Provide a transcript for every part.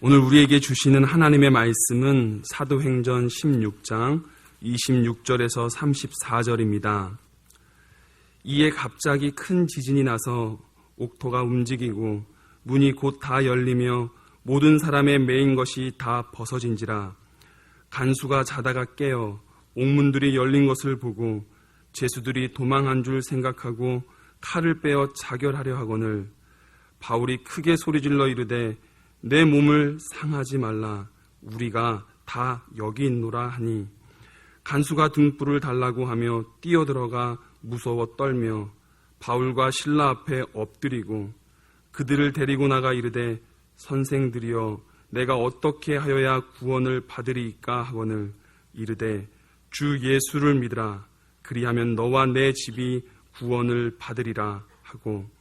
오늘 우리에게 주시는 하나님의 말씀은 사도행전 16장 26절에서 34절입니다. 이에 갑자기 큰 지진이 나서 옥토가 움직이고 문이 곧 다 열리며 모든 사람의 매인 것이 다 벗어진지라. 간수가 자다가 깨어 옥문들이 열린 것을 보고 죄수들이 도망한 줄 생각하고 칼을 빼어 자결하려 하거늘 바울이 크게 소리질러 이르되 내 몸을 상하지 말라. 우리가 다 여기 있노라 하니 간수가 등불을 달라고 하며 뛰어들어가 무서워 떨며 바울과 실라 앞에 엎드리고 그들을 데리고 나가 이르되 선생들이여 내가 어떻게 하여야 구원을 받으리이까 하거늘 이르되 주 예수를 믿으라. 그리하면 너와 내 집이 구원을 받으리라 하고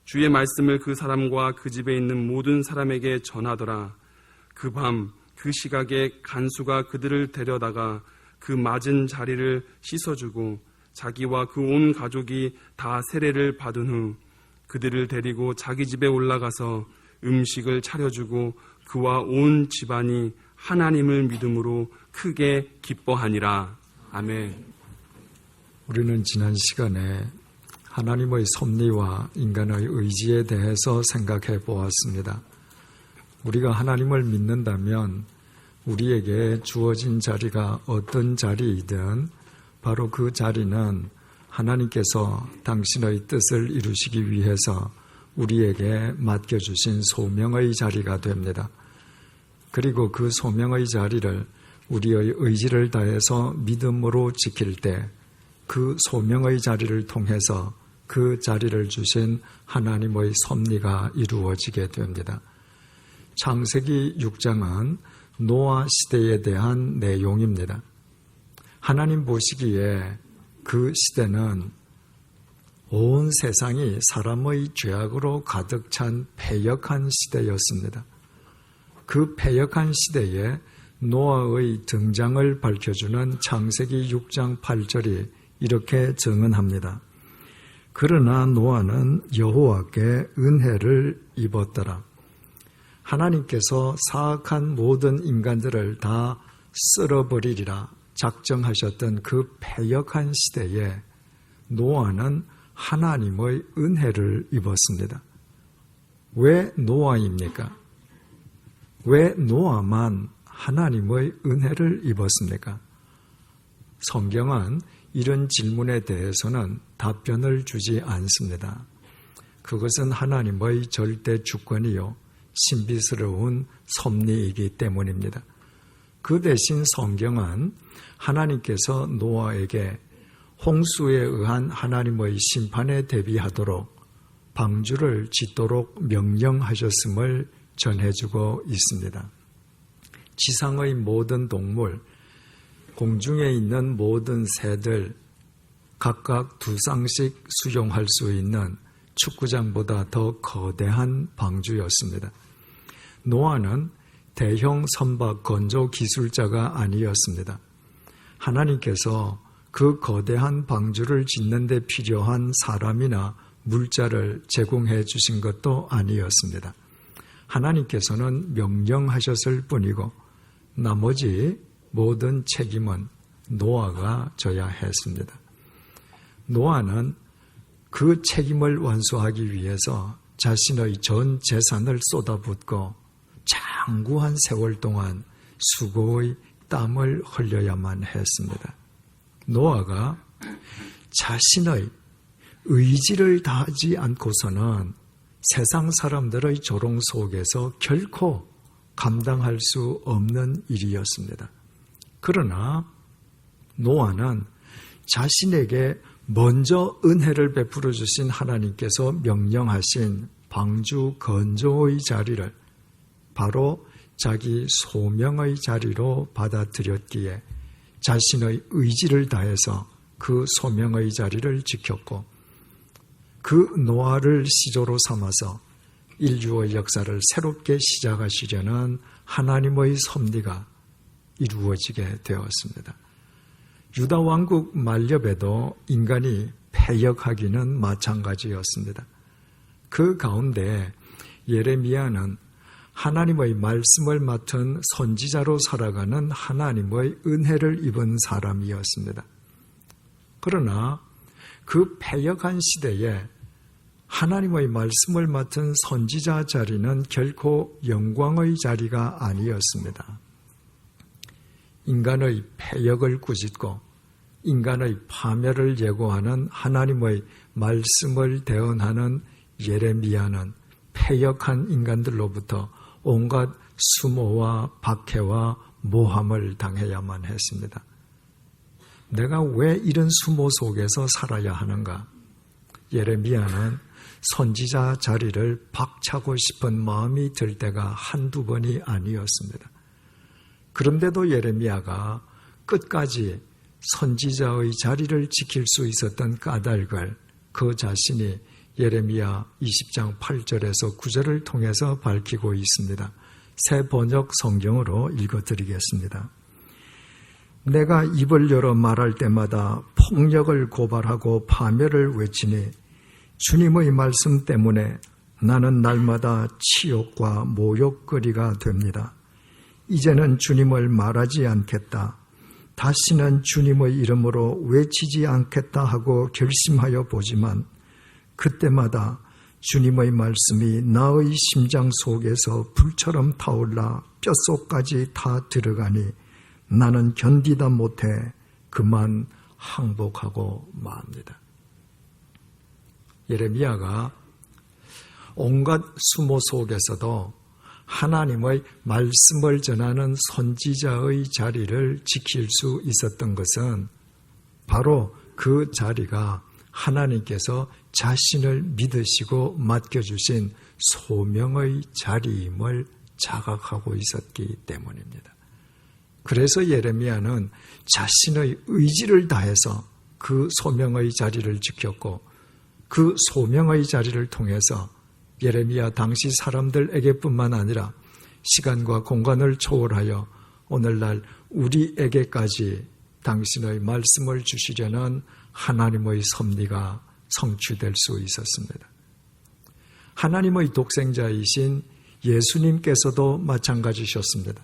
주의 말씀을 그 사람과 그 집에 있는 모든 사람에게 전하더라. 그 밤 그 시각에 간수가 그들을 데려다가 그 맞은 자리를 씻어주고 자기와 그 온 가족이 다 세례를 받은 후 그들을 데리고 자기 집에 올라가서 음식을 차려주고 그와 온 집안이 하나님을 믿음으로 크게 기뻐하니라. 아멘. 우리는 지난 시간에 하나님의 섭리와 인간의 의지에 대해서 생각해 보았습니다. 우리가 하나님을 믿는다면 우리에게 주어진 자리가 어떤 자리이든 바로 그 자리는 하나님께서 당신의 뜻을 이루시기 위해서 우리에게 맡겨주신 소명의 자리가 됩니다. 그리고 그 소명의 자리를 우리의 의지를 다해서 믿음으로 지킬 때 그 소명의 자리를 통해서 그 자리를 주신 하나님의 섭리가 이루어지게 됩니다. 창세기 6장은 노아 시대에 대한 내용입니다. 하나님 보시기에 그 시대는 온 세상이 사람의 죄악으로 가득 찬 패역한 시대였습니다. 그 패역한 시대에 노아의 등장을 밝혀주는 창세기 6장 8절이 이렇게 증언합니다. 그러나 노아는 여호와께 은혜를 입었더라. 하나님께서 사악한 모든 인간들을 다 쓸어버리리라 작정하셨던 그 패역한 시대에 노아는 하나님의 은혜를 입었습니다. 왜 노아입니까? 왜 노아만 하나님의 은혜를 입었습니까? 성경은 이런 질문에 대해서는 답변을 주지 않습니다. 그것은 하나님의 절대 주권이요 신비스러운 섭리이기 때문입니다. 그 대신 성경은 하나님께서 노아에게 홍수에 의한 하나님의 심판에 대비하도록 방주를 짓도록 명령하셨음을 전해주고 있습니다. 지상의 모든 동물, 공중에 있는 모든 새들 각각 2쌍씩 수용할 수 있는 축구장보다 더 거대한 방주였습니다. 노아는 대형 선박 건조 기술자가 아니었습니다. 하나님께서 그 거대한 방주를 짓는 데 필요한 사람이나 물자를 제공해 주신 것도 아니었습니다. 하나님께서는 명령하셨을 뿐이고 나머지 모든 책임은 노아가 져야 했습니다. 노아는 그 책임을 완수하기 위해서 자신의 전 재산을 쏟아붓고 장구한 세월 동안 수고의 땀을 흘려야만 했습니다. 노아가 자신의 의지를 다하지 않고서는 세상 사람들의 조롱 속에서 결코 감당할 수 없는 일이었습니다. 그러나 노아는 자신에게 먼저 은혜를 베풀어 주신 하나님께서 명령하신 방주 건조의 자리를 바로 자기 소명의 자리로 받아들였기에 자신의 의지를 다해서 그 소명의 자리를 지켰고 그 노아를 시조로 삼아서 인류의 역사를 새롭게 시작하시려는 하나님의 섭리가 이루어지게 되었습니다. 유다 왕국 만렵에도 인간이 패역하기는 마찬가지였습니다. 그 가운데 예레미야는 하나님의 말씀을 맡은 선지자로 살아가는 하나님의 은혜를 입은 사람이었습니다. 그러나 그 패역한 시대에 하나님의 말씀을 맡은 선지자 자리는 결코 영광의 자리가 아니었습니다. 인간의 패역을 꾸짖고 인간의 파멸을 예고하는 하나님의 말씀을 대언하는 예레미야는 패역한 인간들로부터 온갖 수모와 박해와 모함을 당해야만 했습니다. 내가 왜 이런 수모 속에서 살아야 하는가? 예레미야는 선지자 자리를 박차고 싶은 마음이 들 때가 한두 번이 아니었습니다. 그런데도 예레미야가 끝까지 선지자의 자리를 지킬 수 있었던 까닭을 그 자신이 예레미야 20장 8절에서 9절을 통해서 밝히고 있습니다. 새 번역 성경으로 읽어드리겠습니다. 내가 입을 열어 말할 때마다 폭력을 고발하고 파멸을 외치니 주님의 말씀 때문에 나는 날마다 치욕과 모욕거리가 됩니다. 이제는 주님을 말하지 않겠다. 다시는 주님의 이름으로 외치지 않겠다 하고 결심하여 보지만 그때마다 주님의 말씀이 나의 심장 속에서 불처럼 타올라 뼛속까지 다 들어가니 나는 견디다 못해 그만 항복하고 맙니다. 예레미야가 온갖 수모 속에서도 하나님의 말씀을 전하는 선지자의 자리를 지킬 수 있었던 것은 바로 그 자리가 하나님께서 자신을 믿으시고 맡겨주신 소명의 자리임을 자각하고 있었기 때문입니다. 그래서 예레미야는 자신의 의지를 다해서 그 소명의 자리를 지켰고 그 소명의 자리를 통해서 예레미야 당시 사람들에게뿐만 아니라 시간과 공간을 초월하여 오늘날 우리에게까지 당신의 말씀을 주시려는 하나님의 섭리가 성취될 수 있었습니다. 하나님의 독생자이신 예수님께서도 마찬가지셨습니다.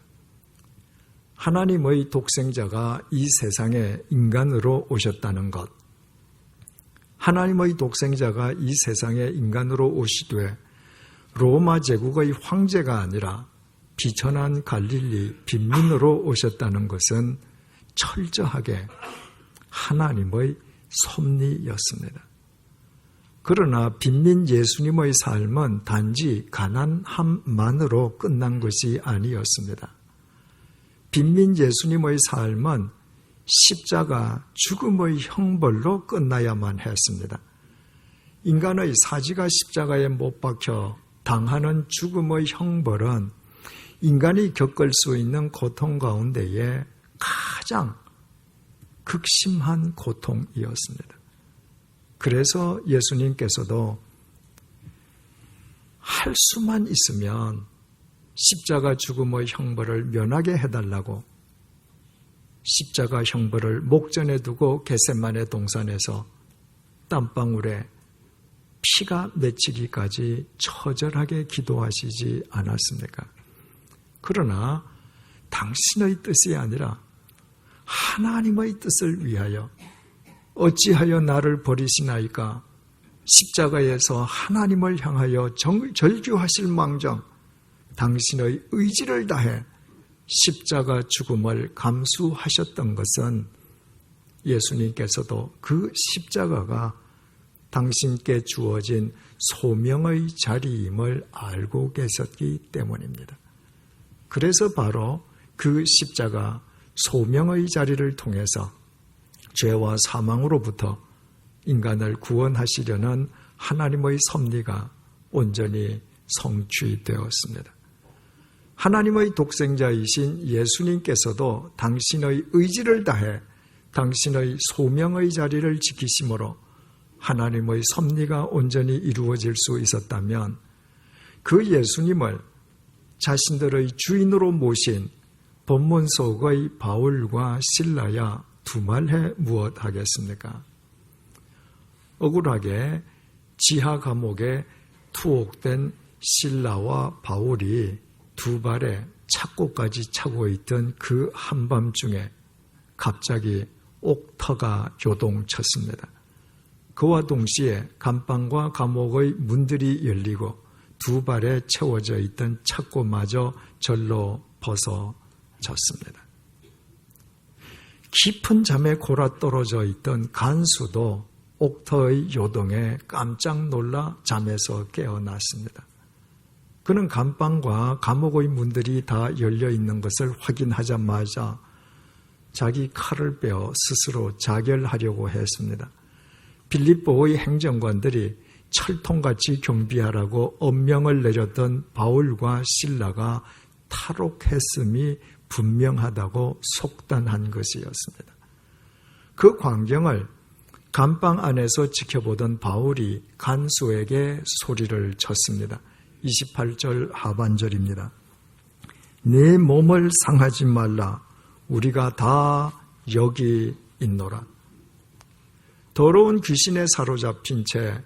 하나님의 독생자가 이 세상에 인간으로 오셨다는 것, 하나님의 독생자가 이 세상에 인간으로 오시되 로마 제국의 황제가 아니라 비천한 갈릴리 빈민으로 오셨다는 것은 철저하게 하나님의 섭리였습니다. 그러나 빈민 예수님의 삶은 단지 가난함만으로 끝난 것이 아니었습니다. 빈민 예수님의 삶은 십자가 죽음의 형벌로 끝나야만 했습니다. 인간의 사지가 십자가에 못 박혀 당하는 죽음의 형벌은 인간이 겪을 수 있는 고통 가운데에 가장 극심한 고통이었습니다. 그래서 예수님께서도 할 수만 있으면 십자가 죽음의 형벌을 면하게 해달라고 십자가 형벌을 목전에 두고 겟세마네 동산에서 땀방울에 피가 맺히기까지 처절하게 기도하시지 않았습니까? 그러나 당신의 뜻이 아니라 하나님의 뜻을 위하여 어찌하여 나를 버리시나이까? 십자가에서 하나님을 향하여 절규하실 망정 당신의 의지를 다해 십자가 죽음을 감수하셨던 것은 예수님께서도 그 십자가가 당신께 주어진 소명의 자리임을 알고 계셨기 때문입니다. 그래서 바로 그 십자가 소명의 자리를 통해서 죄와 사망으로부터 인간을 구원하시려는 하나님의 섭리가 온전히 성취되었습니다. 하나님의 독생자이신 예수님께서도 당신의 의지를 다해 당신의 소명의 자리를 지키심으로 하나님의 섭리가 온전히 이루어질 수 있었다면 그 예수님을 자신들의 주인으로 모신 본문 속의 바울과 실라야 두말해 무엇하겠습니까? 억울하게 지하 감옥에 투옥된 실라와 바울이 두 발에 착고까지 차고 있던 그 한밤중에 갑자기 옥터가 요동쳤습니다. 그와 동시에 감방과 감옥의 문들이 열리고 두 발에 채워져 있던 착고마저 절로 벗어졌습니다. 깊은 잠에 골아 떨어져 있던 간수도 옥터의 요동에 깜짝 놀라 잠에서 깨어났습니다. 그는 감방과 감옥의 문들이 다 열려 있는 것을 확인하자마자 자기 칼을 빼어 스스로 자결하려고 했습니다. 빌립보의 행정관들이 철통같이 경비하라고 엄명을 내렸던 바울과 실라가 탈옥했음이 분명하다고 속단한 것이었습니다. 그 광경을 감방 안에서 지켜보던 바울이 간수에게 소리를 쳤습니다. 28절 하반절입니다. 내 몸을 상하지 말라. 우리가 다 여기 있노라. 더러운 귀신에 사로잡힌 채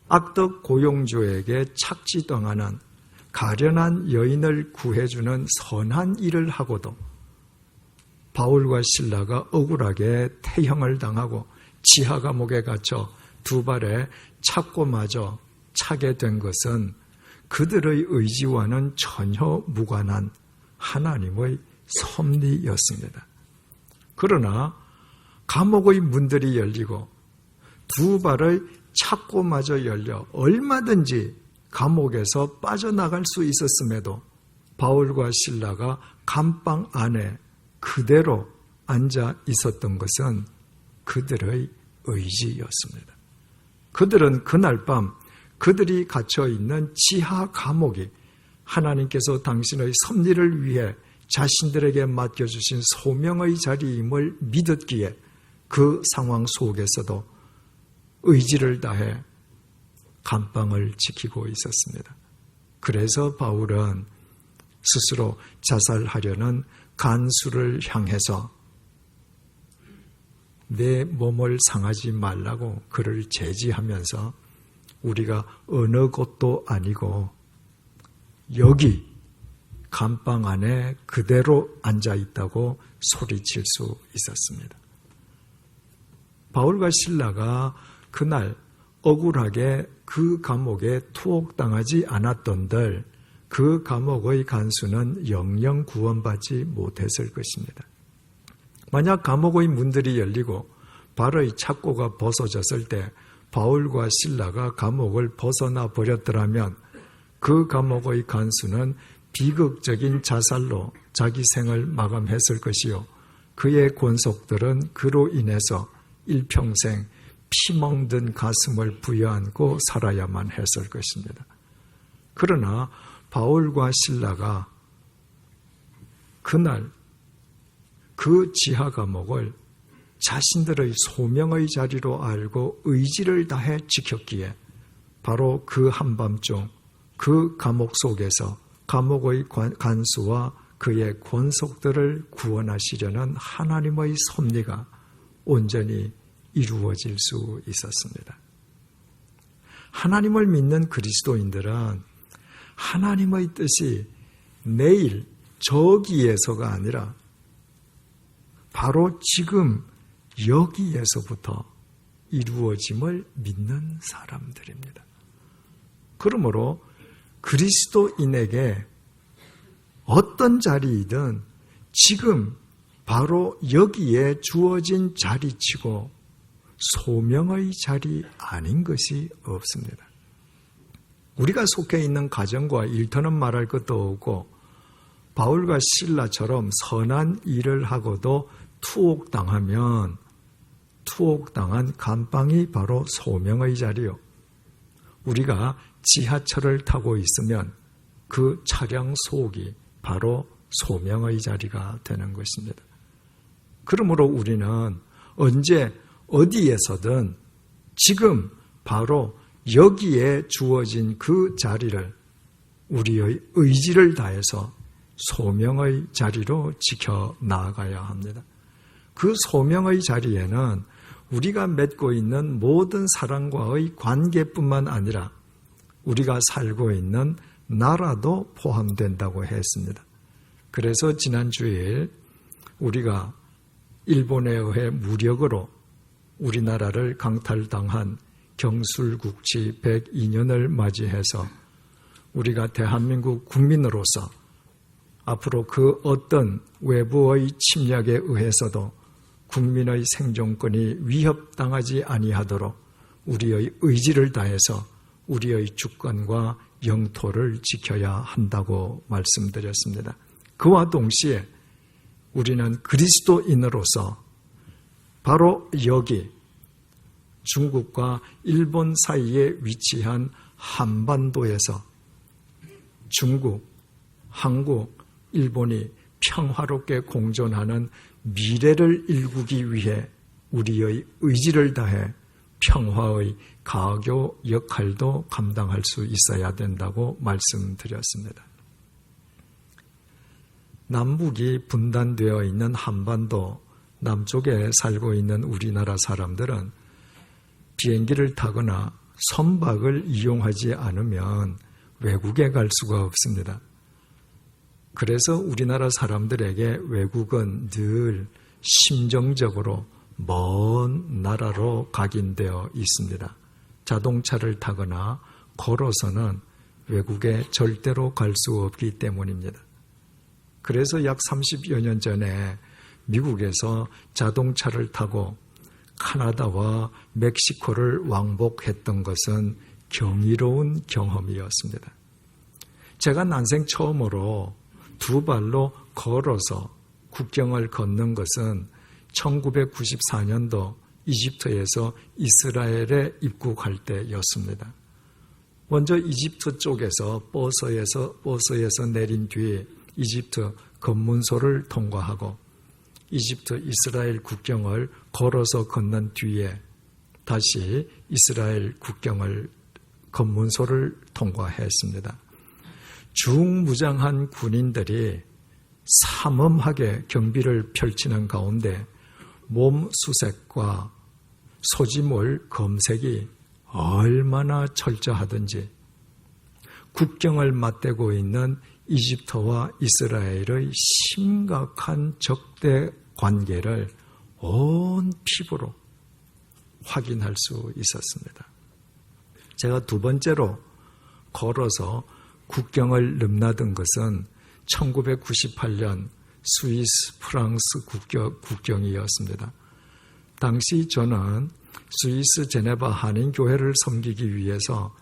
악덕 고용주에게 착취당하는 가련한 여인을 구해주는 선한 일을 하고도 바울과 실라가 억울하게 태형을 당하고 지하 감옥에 갇혀 두 발에 착고마저 차게 된 것은 그들의 의지와는 전혀 무관한 하나님의 섭리였습니다. 그러나 감옥의 문들이 열리고 두 발의 착고마저 열려 얼마든지 감옥에서 빠져나갈 수 있었음에도 바울과 실라가 감방 안에 그대로 앉아 있었던 것은 그들의 의지였습니다. 그들은 그날 밤 그들이 갇혀 있는 지하 감옥이 하나님께서 당신의 섭리를 위해 자신들에게 맡겨주신 소명의 자리임을 믿었기에 그 상황 속에서도 의지를 다해 감방을 지키고 있었습니다. 그래서 바울은 스스로 자살하려는 간수를 향해서 내 몸을 상하지 말라고 그를 제지하면서 우리가 어느 곳도 아니고 여기 감방 안에 그대로 앉아 있다고 소리칠 수 있었습니다. 바울과 실라가 그날 억울하게 그 감옥에 투옥당하지 않았던들 그 감옥의 간수는 영영 구원받지 못했을 것입니다. 만약 감옥의 문들이 열리고 발의 착고가 벗어졌을 때 바울과 실라가 감옥을 벗어나 버렸더라면 그 감옥의 간수는 비극적인 자살로 자기 생을 마감했을 것이요 그의 권속들은 그로 인해서 일평생 피멍든 가슴을 부여안고 살아야만 했을 것입니다. 그러나 바울과 실라가 그날 그 지하 감옥을 자신들의 소명의 자리로 알고 의지를 다해 지켰기에 바로 그 한밤중 그 감옥 속에서 감옥의 간수와 그의 권속들을 구원하시려는 하나님의 섭리가 온전히 이루어질 수 있었습니다. 하나님을 믿는 그리스도인들은 하나님의 뜻이 내일 저기에서가 아니라 바로 지금 여기에서부터 이루어짐을 믿는 사람들입니다. 그러므로 그리스도인에게 어떤 자리이든 지금 바로 여기에 주어진 자리치고 소명의 자리 아닌 것이 없습니다. 우리가 속해 있는 가정과 일터는 말할 것도 없고 바울과 실라처럼 선한 일을 하고도 투옥당하면 투옥당한 감방이 바로 소명의 자리요. 우리가 지하철을 타고 있으면 그 차량 속이 바로 소명의 자리가 되는 것입니다. 그러므로 우리는 언제 어디에서든 지금 바로 여기에 주어진 그 자리를 우리의 의지를 다해서 소명의 자리로 지켜나가야 합니다. 그 소명의 자리에는 우리가 맺고 있는 모든 사람과의 관계뿐만 아니라 우리가 살고 있는 나라도 포함된다고 했습니다. 그래서 지난 주일 우리가 일본에 의해 무력으로 우리나라를 강탈당한 경술국치 102년을 맞이해서 우리가 대한민국 국민으로서 앞으로 그 어떤 외부의 침략에 의해서도 국민의 생존권이 위협당하지 아니하도록 우리의 의지를 다해서 우리의 주권과 영토를 지켜야 한다고 말씀드렸습니다. 그와 동시에 우리는 그리스도인으로서 바로 여기 중국과 일본 사이에 위치한 한반도에서 중국, 한국, 일본이 평화롭게 공존하는 미래를 일구기 위해 우리의 의지를 다해 평화의 가교 역할도 감당할 수 있어야 된다고 말씀드렸습니다. 남북이 분단되어 있는 한반도 남쪽에 살고 있는 우리나라 사람들은 비행기를 타거나 선박을 이용하지 않으면 외국에 갈 수가 없습니다. 그래서 우리나라 사람들에게 외국은 늘 심정적으로 먼 나라로 각인되어 있습니다. 자동차를 타거나 걸어서는 외국에 절대로 갈 수 없기 때문입니다. 그래서 약 30여 년 전에 미국에서 자동차를 타고 카나다와 멕시코를 왕복했던 것은 경이로운 경험이었습니다. 제가 난생 처음으로 두 발로 걸어서 국경을 걷는 것은 1994년도 이집트에서 이스라엘에 입국할 때였습니다. 먼저 이집트 쪽에서 버스에서 내린 뒤 이집트 검문소를 통과하고 이집트 이스라엘 국경을 걸어서 건넌 뒤에 다시 이스라엘 국경을 검문소를 통과했습니다. 중무장한 군인들이 삼엄하게 경비를 펼치는 가운데 몸 수색과 소지몰 검색이 얼마나 철저하든지 국경을 맞대고 있는 이집트와 이스라엘의 심각한 적대 관계를 온 피부로 확인할 수 있었습니다. 제가 두 번째로 걸어서 국경을 넘나든 것은 1998년 스위스 프랑스 국경이었습니다. 당시 저는 스위스 제네바 한인교회를 섬기기 위해서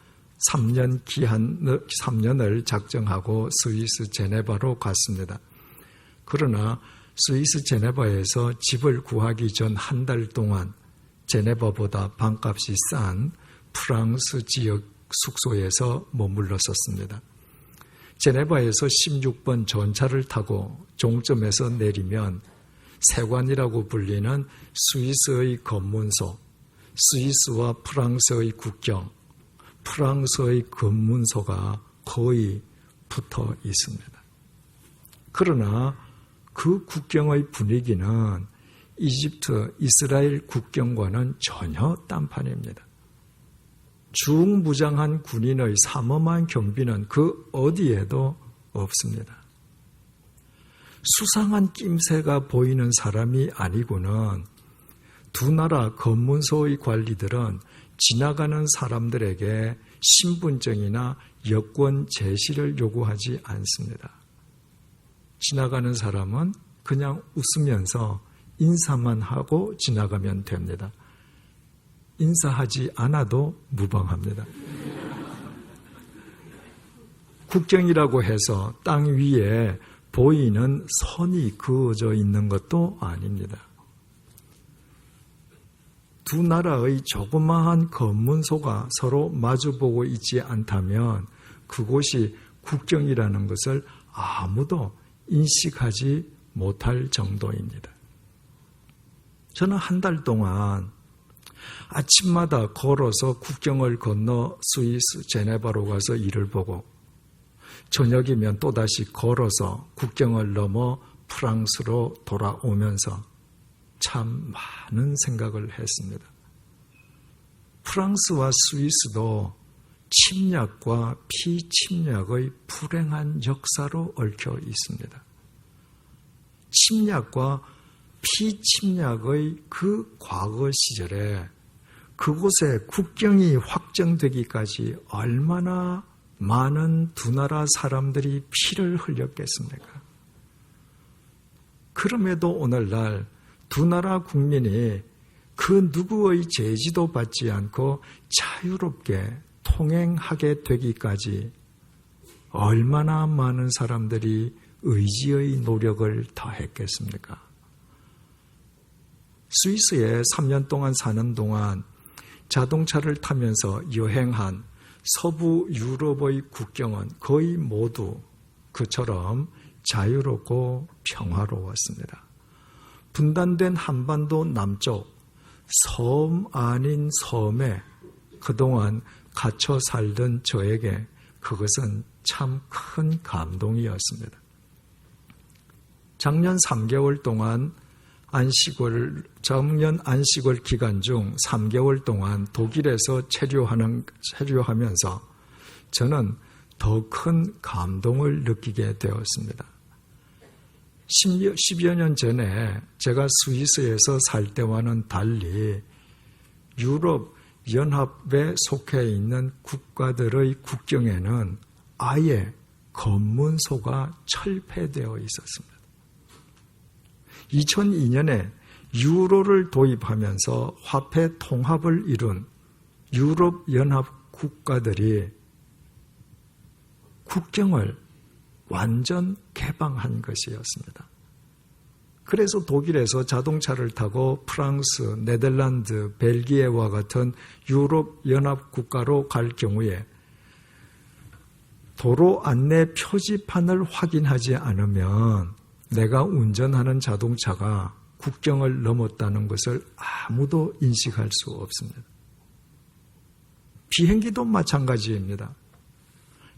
3년을 작정하고 스위스 제네바로 갔습니다. 그러나 스위스 제네바에서 집을 구하기 전 한 달 동안 제네바보다 방값이 싼 프랑스 지역 숙소에서 머물렀었습니다. 제네바에서 16번 전차를 타고 종점에서 내리면 세관이라고 불리는 스위스의 검문소, 스위스와 프랑스의 국경, 프랑스의 검문소가 거의 붙어 있습니다. 그러나 그 국경의 분위기는 이집트, 이스라엘 국경과는 전혀 딴판입니다. 중무장한 군인의 삼엄한 경비는 그 어디에도 없습니다. 수상한 낌새가 보이는 사람이 아니고는 두 나라 검문소의 관리들은 지나가는 사람들에게 신분증이나 여권 제시를 요구하지 않습니다. 지나가는 사람은 그냥 웃으면서 인사만 하고 지나가면 됩니다. 인사하지 않아도 무방합니다. 국경이라고 해서 땅 위에 보이는 선이 그어져 있는 것도 아닙니다. 두 나라의 조그마한 검문소가 서로 마주보고 있지 않다면 그곳이 국경이라는 것을 아무도 인식하지 못할 정도입니다. 저는 한 달 동안 아침마다 걸어서 국경을 건너 스위스 제네바로 가서 일을 보고 저녁이면 또다시 걸어서 국경을 넘어 프랑스로 돌아오면서 참 많은 생각을 했습니다. 프랑스와 스위스도 침략과 피침략의 불행한 역사로 얽혀 있습니다. 침략과 피침략의 그 과거 시절에 그곳에 국경이 확정되기까지 얼마나 많은 두 나라 사람들이 피를 흘렸겠습니까? 그럼에도 오늘날 두 나라 국민이 그 누구의 제지도 받지 않고 자유롭게 통행하게 되기까지 얼마나 많은 사람들이 의지의 노력을 다했겠습니까? 스위스에 3년 동안 사는 동안 자동차를 타면서 여행한 서부 유럽의 국경은 거의 모두 그처럼 자유롭고 평화로웠습니다. 분단된 한반도 남쪽 섬 아닌 섬에 그동안 갇혀 살던 저에게 그것은 참 큰 감동이었습니다. 작년 3개월 동안 정년 안식월 기간 중 3개월 동안 독일에서 체류하면서 저는 더 큰 감동을 느끼게 되었습니다. 10여 년 전에 제가 스위스에서 살 때와는 달리 유럽 연합에 속해 있는 국가들의 국경에는 아예 검문소가 철폐되어 있었습니다. 2002년에 유로를 도입하면서 화폐 통합을 이룬 유럽 연합 국가들이 국경을 완전 개방한 것이었습니다. 그래서 독일에서 자동차를 타고 프랑스, 네덜란드, 벨기에와 같은 유럽 연합 국가로 갈 경우에 도로 안내 표지판을 확인하지 않으면 내가 운전하는 자동차가 국경을 넘었다는 것을 아무도 인식할 수 없습니다. 비행기도 마찬가지입니다.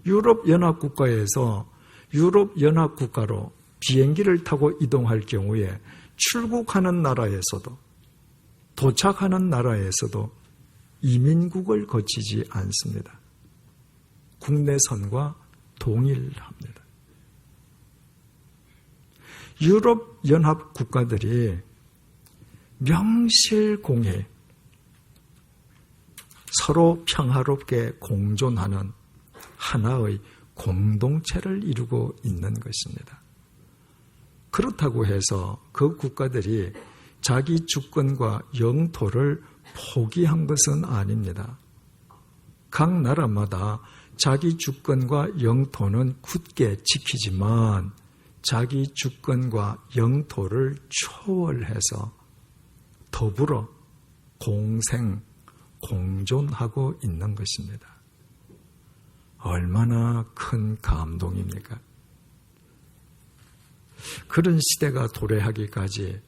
유럽 연합 국가에서 유럽 연합 국가로 비행기를 타고 이동할 경우에 출국하는 나라에서도 도착하는 나라에서도 이민국을 거치지 않습니다. 국내선과 동일합니다. 유럽 연합 국가들이 명실공히 서로 평화롭게 공존하는 하나의 공동체를 이루고 있는 것입니다. 그렇다고 해서 그 국가들이 자기 주권과 영토를 포기한 것은 아닙니다. 각 나라마다 자기 주권과 영토는 굳게 지키지만 자기 주권과 영토를 초월해서 더불어 공존하고 있는 것입니다. 얼마나 큰 감동입니까? 그런 시대가 도래하기까지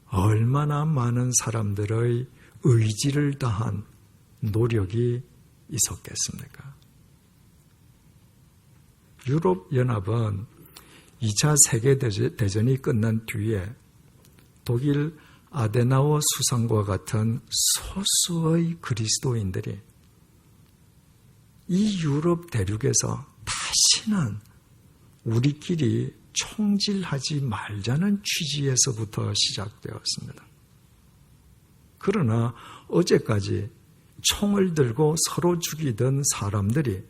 얼마나 많은 사람들의 의지를 다한 노력이 있었겠습니까? 유럽연합은 2차 세계대전이 끝난 뒤에 독일 아데나워 수상과 같은 소수의 그리스도인들이 이 유럽 대륙에서 다시는 우리끼리 총질하지 말자는 취지에서부터 시작되었습니다. 그러나 어제까지 총을 들고 서로 죽이던 사람들이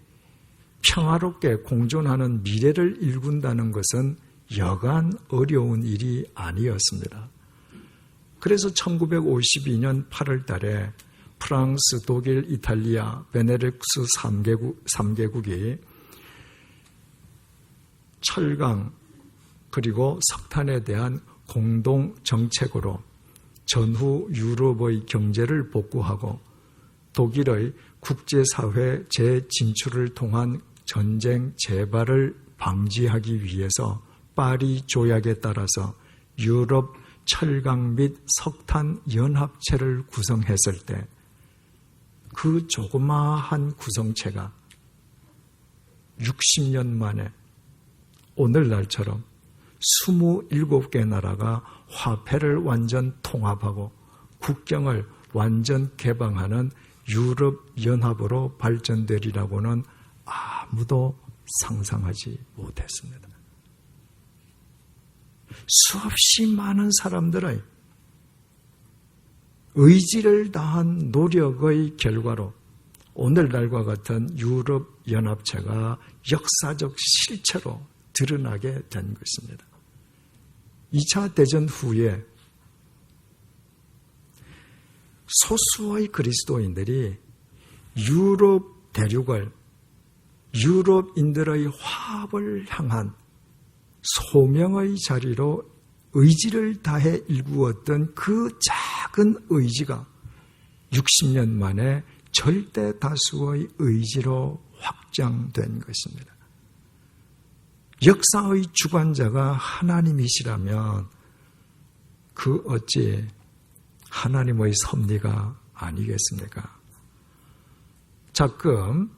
평화롭게 공존하는 미래를 일군다는 것은 여간 어려운 일이 아니었습니다. 그래서 1952년 8월 달에 프랑스, 독일, 이탈리아, 베네룩스 3개국이 철강 그리고 석탄에 대한 공동 정책으로 전후 유럽의 경제를 복구하고 독일의 국제사회 재진출을 통한 전쟁 재발을 방지하기 위해서 파리 조약에 따라서 유럽 철강 및 석탄 연합체를 구성했을 때 그 조그마한 구성체가 60년 만에 오늘날처럼 27개 나라가 화폐를 완전 통합하고 국경을 완전 개방하는 유럽연합으로 발전되리라고는 아무도 상상하지 못했습니다. 수없이 많은 사람들의 의지를 다한 노력의 결과로 오늘날과 같은 유럽연합체가 역사적 실체로 드러나게 된 것입니다. 2차 대전 후에 소수의 그리스도인들이 유럽 대륙을 유럽인들의 화합을 향한 소명의 자리로 의지를 다해 일구었던 그 작은 의지가 60년 만에 절대 다수의 의지로 확장된 것입니다. 역사의 주관자가 하나님이시라면 그 어찌 하나님의 섭리가 아니겠습니까? 자금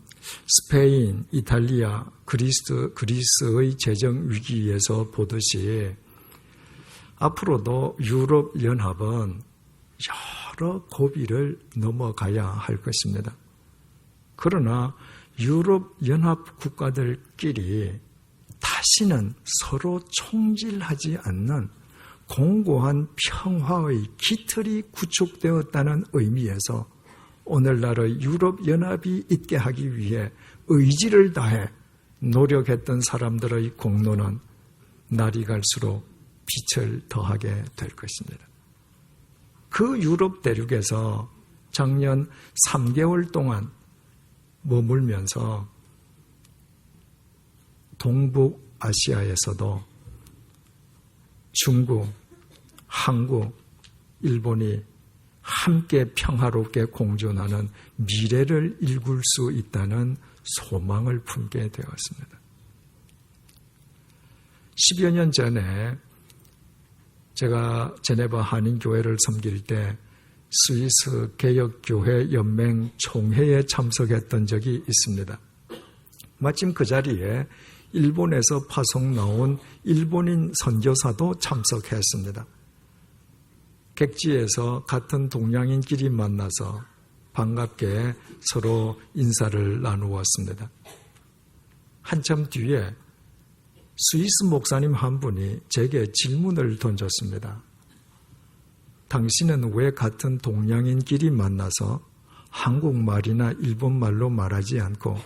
스페인, 이탈리아, 그리스의 재정 위기에서 보듯이 앞으로도 유럽연합은 여러 고비를 넘어가야 할 것입니다. 그러나 유럽연합 국가들끼리 다시는 서로 총질하지 않는 공고한 평화의 기틀이 구축되었다는 의미에서 오늘날의 유럽연합이 있게 하기 위해 의지를 다해 노력했던 사람들의 공로는 날이 갈수록 빛을 더하게 될 것입니다. 그 유럽 대륙에서 작년 3개월 동안 머물면서 동북아시아에서도 중국, 한국, 일본이 함께 평화롭게 공존하는 미래를 일굴 수 있다는 소망을 품게 되었습니다. 10여 년 전에 제가 제네바 한인교회를 섬길 때 스위스 개혁교회 연맹 총회에 참석했던 적이 있습니다. 마침 그 자리에 일본에서 파송 나온 일본인 선교사도 참석했습니다. 객지에서 같은 동양인끼리 만나서 반갑게 서로 인사를 나누었습니다. 한참 뒤에 스위스 목사님 한 분이 제게 질문을 던졌습니다. 당신은 왜 같은 동양인끼리 만나서 한국말이나 일본말로 말하지 않고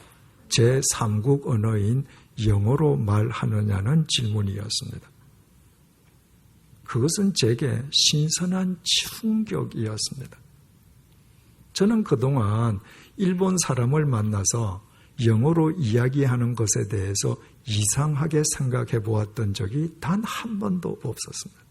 제3국 언어인 영어로 말하느냐는 질문이었습니다. 그것은 제게 신선한 충격이었습니다. 저는 그동안 일본 사람을 만나서 영어로 이야기하는 것에 대해서 이상하게 생각해 보았던 적이 단 한 번도 없었습니다.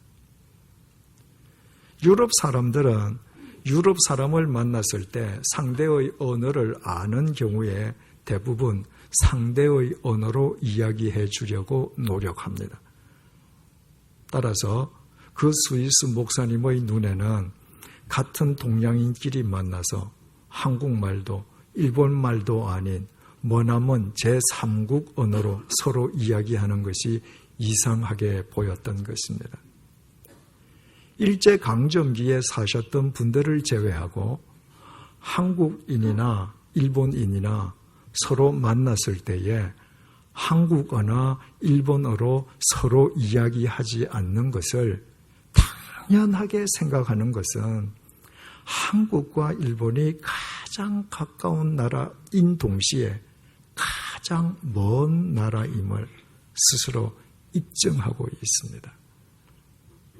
유럽 사람들은 유럽 사람을 만났을 때 상대의 언어를 아는 경우에 대부분 상대의 언어로 이야기해 주려고 노력합니다. 따라서 그 스위스 목사님의 눈에는 같은 동양인끼리 만나서 한국말도 일본말도 아닌 머나먼 제3국 언어로 서로 이야기하는 것이 이상하게 보였던 것입니다. 일제강점기에 사셨던 분들을 제외하고 한국인이나 일본인이나 서로 만났을 때에 한국어나 일본어로 서로 이야기하지 않는 것을 당연하게 생각하는 것은 한국과 일본이 가장 가까운 나라인 동시에 가장 먼 나라임을 스스로 입증하고 있습니다.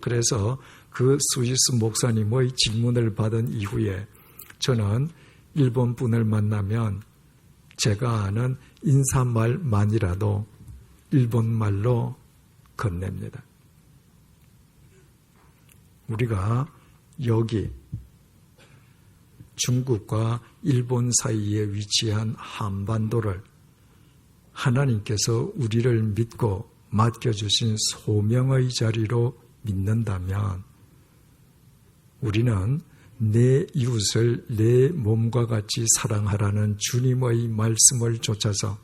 그래서 그 스위스 목사님의 질문을 받은 이후에 저는 일본 분을 만나면 제가 아는 인사말만이라도 일본말로 건넵니다. 우리가 여기 중국과 일본 사이에 위치한 한반도를 하나님께서 우리를 믿고 맡겨주신 소명의 자리로 믿는다면 우리는 내 이웃을 내 몸과 같이 사랑하라는 주님의 말씀을 좇아서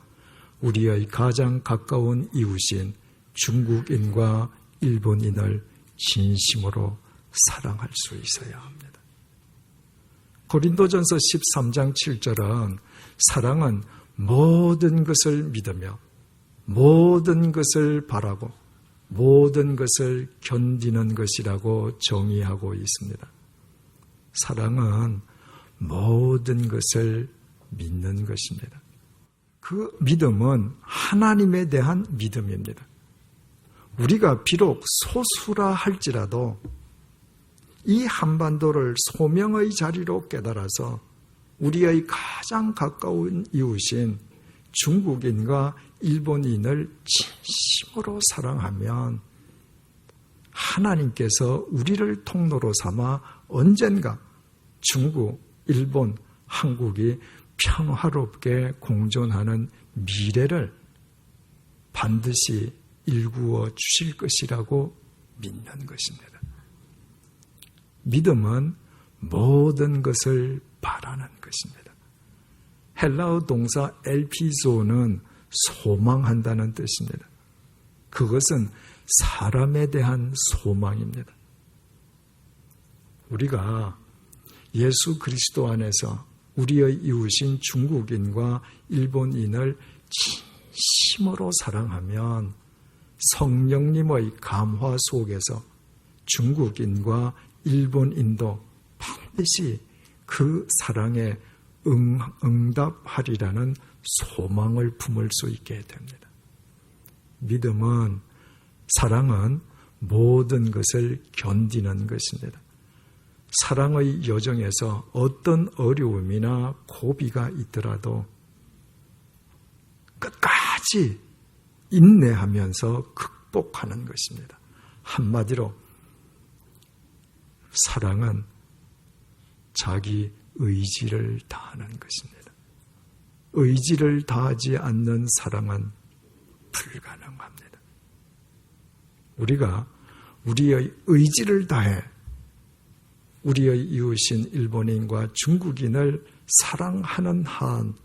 우리의 가장 가까운 이웃인 중국인과 일본인을 진심으로 사랑할 수 있어야 합니다. 고린도전서 13장 7절은 사랑은 모든 것을 믿으며 모든 것을 바라고 모든 것을 견디는 것이라고 정의하고 있습니다. 사랑은 모든 것을 믿는 것입니다. 그 믿음은 하나님에 대한 믿음입니다. 우리가 비록 소수라 할지라도 이 한반도를 소명의 자리로 깨달아서 우리의 가장 가까운 이웃인 중국인과 일본인을 진심으로 사랑하면 하나님께서 우리를 통로로 삼아 언젠가 중국, 일본, 한국이 평화롭게 공존하는 미래를 반드시 일구어 주실 것이라고 믿는 것입니다. 믿음은 모든 것을 바라는 것입니다. 헬라어 동사 엘피조는 소망한다는 뜻입니다. 그것은 사람에 대한 소망입니다. 우리가 예수 그리스도 안에서 우리의 이웃인 중국인과 일본인을 진심으로 사랑하면 성령님의 감화 속에서 중국인과 일본인도 반드시 그 사랑에 응답하리라는 소망을 품을 수 있게 됩니다. 믿음은, 사랑은 모든 것을 견디는 것입니다. 사랑의 여정에서 어떤 어려움이나 고비가 있더라도 끝까지 인내하면서 극복하는 것입니다. 한마디로 사랑은 자기 의지를 다하는 것입니다. 의지를 다하지 않는 사랑은 불가능합니다. 우리가 우리의 의지를 다해 우리의 이웃인 일본인과 중국인을 사랑하는 한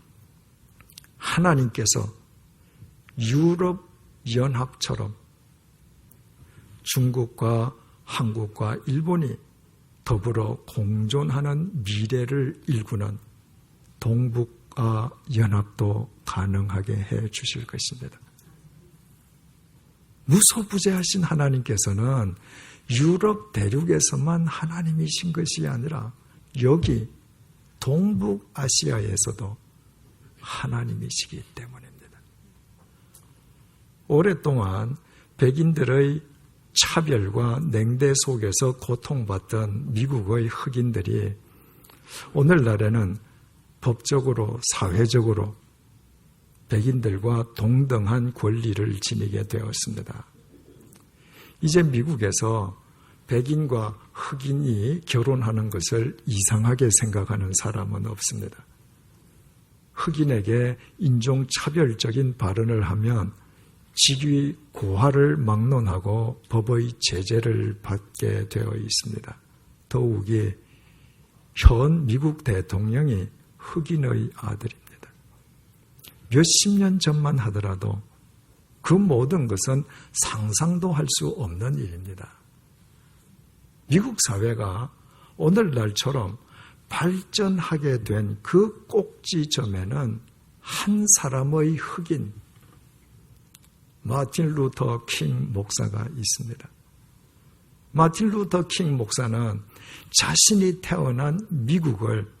하나님께서 유럽 연합처럼 중국과 한국과 일본이 더불어 공존하는 미래를 일구는 동북아 연합도 가능하게 해 주실 것입니다. 무소부재하신 하나님께서는 유럽 대륙에서만 하나님이신 것이 아니라 여기 동북아시아에서도 하나님이시기 때문입니다. 오랫동안 백인들의 차별과 냉대 속에서 고통받던 미국의 흑인들이 오늘날에는 법적으로, 사회적으로 백인들과 동등한 권리를 지니게 되었습니다. 이제 미국에서 백인과 흑인이 결혼하는 것을 이상하게 생각하는 사람은 없습니다. 흑인에게 인종차별적인 발언을 하면 직위 고하를 막론하고 법의 제재를 받게 되어 있습니다. 더욱이 현 미국 대통령이 흑인의 아들입니다. 몇십 년 전만 하더라도 그 모든 것은 상상도 할 수 없는 일입니다. 미국 사회가 오늘날처럼 발전하게 된 그 꼭지점에는 한 사람의 흑인, 마틴 루터 킹 목사가 있습니다. 마틴 루터 킹 목사는 자신이 태어난 미국을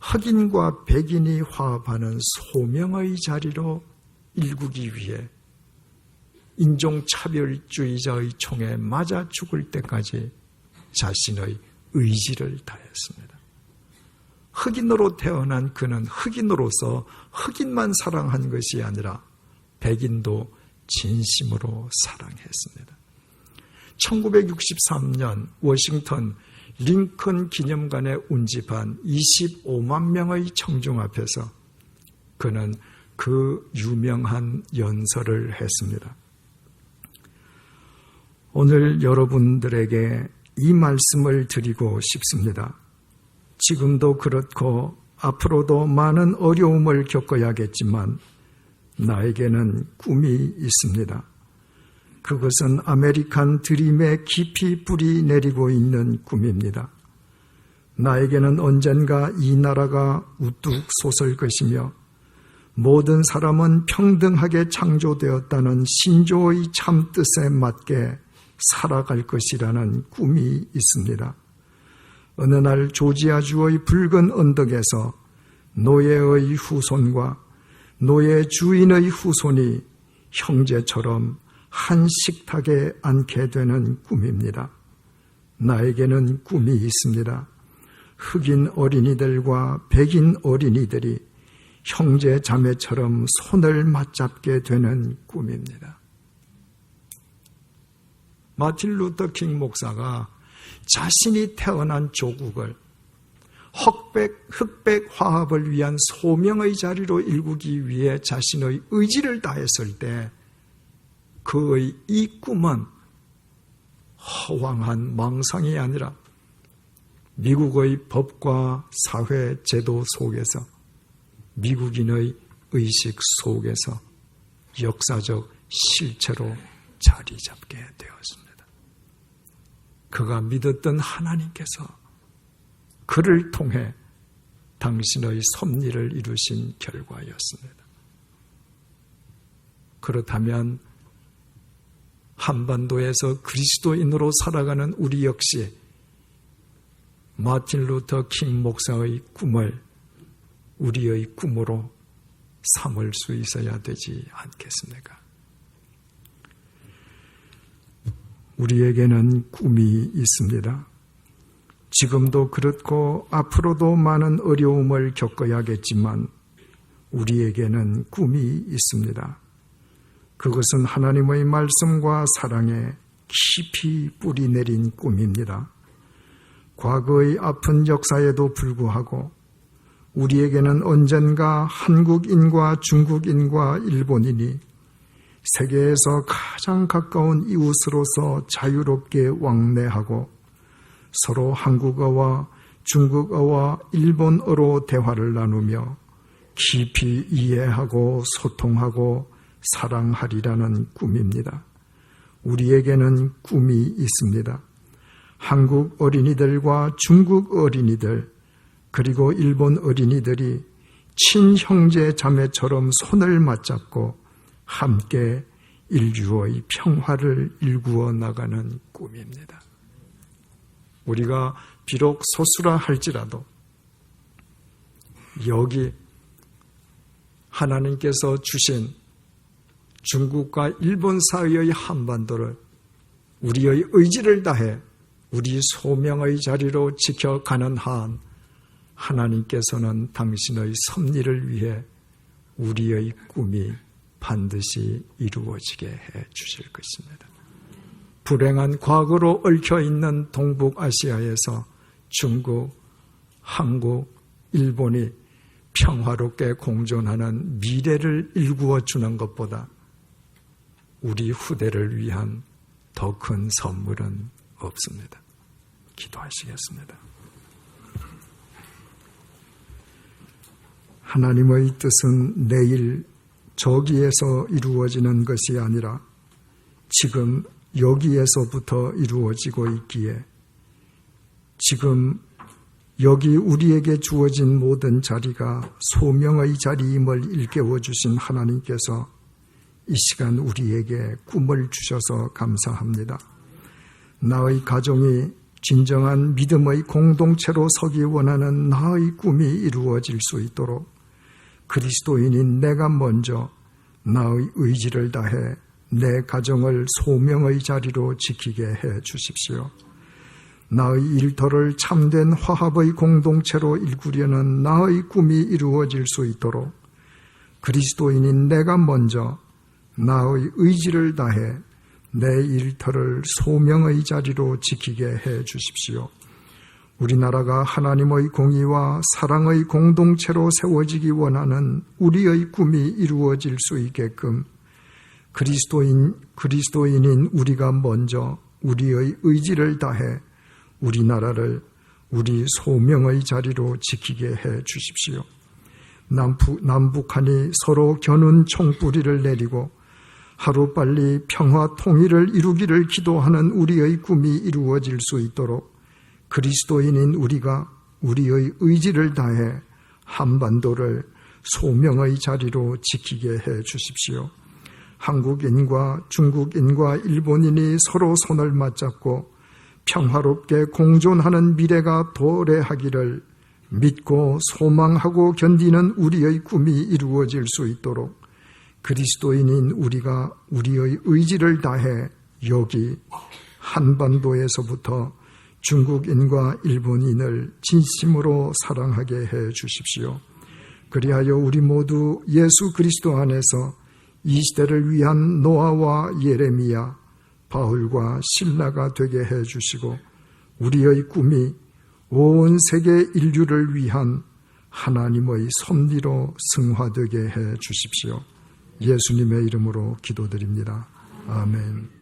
흑인과 백인이 화합하는 소명의 자리로 일구기 위해 인종차별주의자의 총에 맞아 죽을 때까지 자신의 의지를 다했습니다. 흑인으로 태어난 그는 흑인으로서 흑인만 사랑한 것이 아니라 백인도 진심으로 사랑했습니다. 1963년 워싱턴 링컨 기념관에 운집한 25만 명의 청중 앞에서 그는 그 유명한 연설을 했습니다. 오늘 여러분들에게 이 말씀을 드리고 싶습니다. 지금도 그렇고 앞으로도 많은 어려움을 겪어야겠지만 나에게는 꿈이 있습니다. 그것은 아메리칸 드림에 깊이 뿌리 내리고 있는 꿈입니다. 나에게는 언젠가 이 나라가 우뚝 솟을 것이며 모든 사람은 평등하게 창조되었다는 신조의 참 뜻에 맞게 살아갈 것이라는 꿈이 있습니다. 어느 날 조지아주의 붉은 언덕에서 노예의 후손과 노예 주인의 후손이 형제처럼 한 식탁에 앉게 되는 꿈입니다. 나에게는 꿈이 있습니다. 흑인 어린이들과 백인 어린이들이 형제 자매처럼 손을 맞잡게 되는 꿈입니다. 마틴 루터 킹 목사가 자신이 태어난 조국을 흑백 화합을 위한 소명의 자리로 일구기 위해 자신의 의지를 다했을 때 그의 이 꿈은 허황한 망상이 아니라 미국의 법과 사회 제도 속에서 미국인의 의식 속에서 역사적 실체로 자리 잡게 되었습니다. 그가 믿었던 하나님께서 그를 통해 당신의 섭리를 이루신 결과였습니다. 그렇다면 한반도에서 그리스도인으로 살아가는 우리 역시 마틴 루터 킹 목사의 꿈을 우리의 꿈으로 삼을 수 있어야 되지 않겠습니까? 우리에게는 꿈이 있습니다. 지금도 그렇고 앞으로도 많은 어려움을 겪어야겠지만 우리에게는 꿈이 있습니다. 그것은 하나님의 말씀과 사랑에 깊이 뿌리 내린 꿈입니다. 과거의 아픈 역사에도 불구하고 우리에게는 언젠가 한국인과 중국인과 일본인이 세계에서 가장 가까운 이웃으로서 자유롭게 왕래하고 서로 한국어와 중국어와 일본어로 대화를 나누며 깊이 이해하고 소통하고 사랑하리라는 꿈입니다. 우리에게는 꿈이 있습니다. 한국 어린이들과 중국 어린이들 그리고 일본 어린이들이 친형제 자매처럼 손을 맞잡고 함께 인류의 평화를 일구어 나가는 꿈입니다. 우리가 비록 소수라 할지라도 여기 하나님께서 주신 중국과 일본 사이의 한반도를 우리의 의지를 다해 우리 소명의 자리로 지켜가는 한 하나님께서는 당신의 섭리를 위해 우리의 꿈이 반드시 이루어지게 해 주실 것입니다. 불행한 과거로 얽혀있는 동북아시아에서 중국, 한국, 일본이 평화롭게 공존하는 미래를 일구어 주는 것보다 우리 후대를 위한 더 큰 선물은 없습니다. 기도하시겠습니다. 하나님의 뜻은 내일 저기에서 이루어지는 것이 아니라 지금 여기에서부터 이루어지고 있기에 지금 여기 우리에게 주어진 모든 자리가 소명의 자리임을 일깨워 주신 하나님께서 이 시간 우리에게 꿈을 주셔서 감사합니다. 나의 가정이 진정한 믿음의 공동체로 서기 원하는 나의 꿈이 이루어질 수 있도록 그리스도인인 내가 먼저 나의 의지를 다해 내 가정을 소명의 자리로 지키게 해 주십시오. 나의 일터를 참된 화합의 공동체로 일구려는 나의 꿈이 이루어질 수 있도록 그리스도인인 내가 먼저 나의 의지를 다해 내 일터를 소명의 자리로 지키게 해 주십시오. 우리나라가 하나님의 공의와 사랑의 공동체로 세워지기 원하는 우리의 꿈이 이루어질 수 있게끔 그리스도인인 우리가 먼저 우리의 의지를 다해 우리나라를 우리 소명의 자리로 지키게 해 주십시오. 남북한이 서로 겨눈 총뿌리를 내리고 하루빨리 평화 통일을 이루기를 기도하는 우리의 꿈이 이루어질 수 있도록 그리스도인인 우리가 우리의 의지를 다해 한반도를 소명의 자리로 지키게 해 주십시오. 한국인과 중국인과 일본인이 서로 손을 맞잡고 평화롭게 공존하는 미래가 도래하기를 믿고 소망하고 견디는 우리의 꿈이 이루어질 수 있도록 그리스도인인 우리가 우리의 의지를 다해 여기 한반도에서부터 중국인과 일본인을 진심으로 사랑하게 해 주십시오. 그리하여 우리 모두 예수 그리스도 안에서 이 시대를 위한 노아와 예레미야, 바울과 신라가 되게 해 주시고 우리의 꿈이 온 세계 인류를 위한 하나님의 섭리로 승화되게 해 주십시오. 예수님의 이름으로 기도드립니다. 아멘.